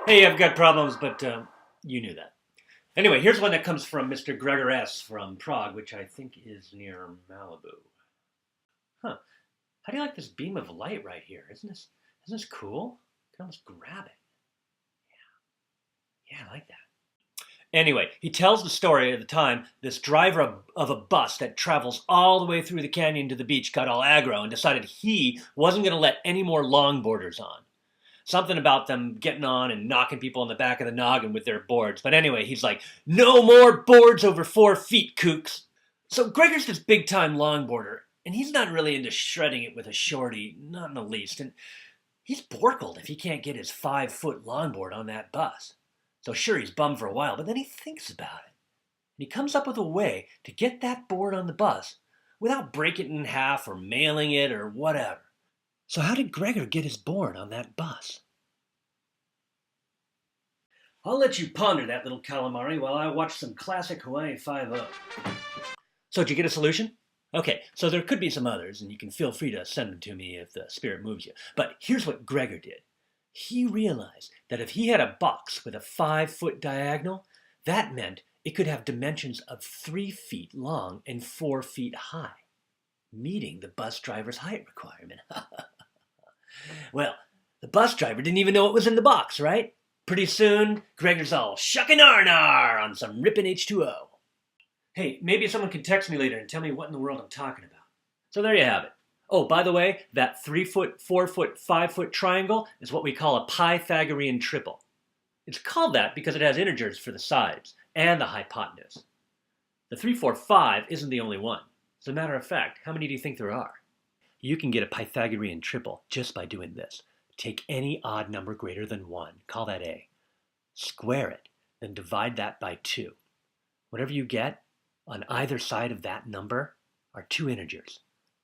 Hey, I've got problems, but you knew that. Anyway, here's one that comes from Mr. Greggor S. from Prague, which I think is near Malibu. Huh. How do you like this beam of light right here? Isn't this cool? You can almost grab it. Yeah, I like that. Anyway, he tells the story of the time this driver of a bus that travels all the way through the canyon to the beach got all aggro and decided he wasn't going to let any more longboarders on. Something about them getting on and knocking people in the back of the noggin with their boards. But anyway, he's like, no more boards over 4 feet, kooks. So Greggor's this big-time longboarder, and he's not really into shredding it with a shorty, not in the least. And he's borkled if he can't get his 5-foot longboard on that bus. So sure, he's bummed for a while, but then he thinks about it. And he comes up with a way to get that board on the bus without breaking it in half or mailing it or whatever. So how did Greggor get his board on that bus? I'll let you ponder that, little calamari, while I watch some classic Hawaii 5-0. So did you get a solution? Okay, so there could be some others, and you can feel free to send them to me if the spirit moves you. But here's what Greggor did. He realized that if he had a box with a 5-foot diagonal, that meant it could have dimensions of 3 feet long and 4 feet high, meeting the bus driver's height requirement. Well, the bus driver didn't even know what was in the box, right? Pretty soon, Greggor's all shuckin' arnar on some rippin' H2O. Hey, maybe someone can text me later and tell me what in the world I'm talking about. So there you have it. Oh, by the way, that 3-foot, 4-foot, 5-foot triangle is what we call a Pythagorean triple. It's called that because it has integers for the sides and the hypotenuse. The 3, 4, 5 isn't the only one. As a matter of fact, how many do you think there are? You can get a Pythagorean triple just by doing this. Take any odd number greater than 1, call that A. Square it, then divide that by 2. Whatever you get on either side of that number are 2 integers.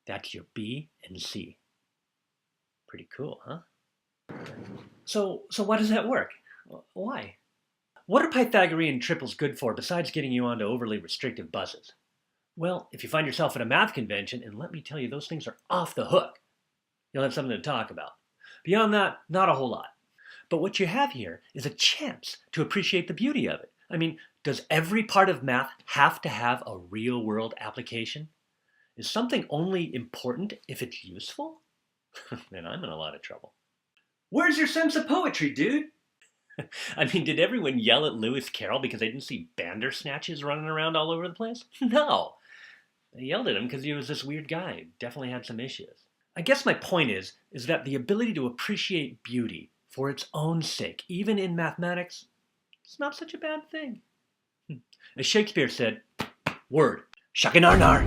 That's your B and C. Pretty cool, huh? So why does that work? Why? What are Pythagorean triples good for besides getting you onto overly restrictive buses? Well, if you find yourself at a math convention, and let me tell you, those things are off the hook, you'll have something to talk about. Beyond that, not a whole lot. But what you have here is a chance to appreciate the beauty of it. I mean, does every part of math have to have a real-world application? Is something only important if it's useful? Then I'm in a lot of trouble. Where's your sense of poetry, dude? I mean, did everyone yell at Lewis Carroll because they didn't see Bandersnatches running around all over the place? No. They yelled at him because he was this weird guy who definitely had some issues. I guess my point is that the ability to appreciate beauty for its own sake, even in mathematics, is not such a bad thing. As Shakespeare said, word, shuckin' arnar.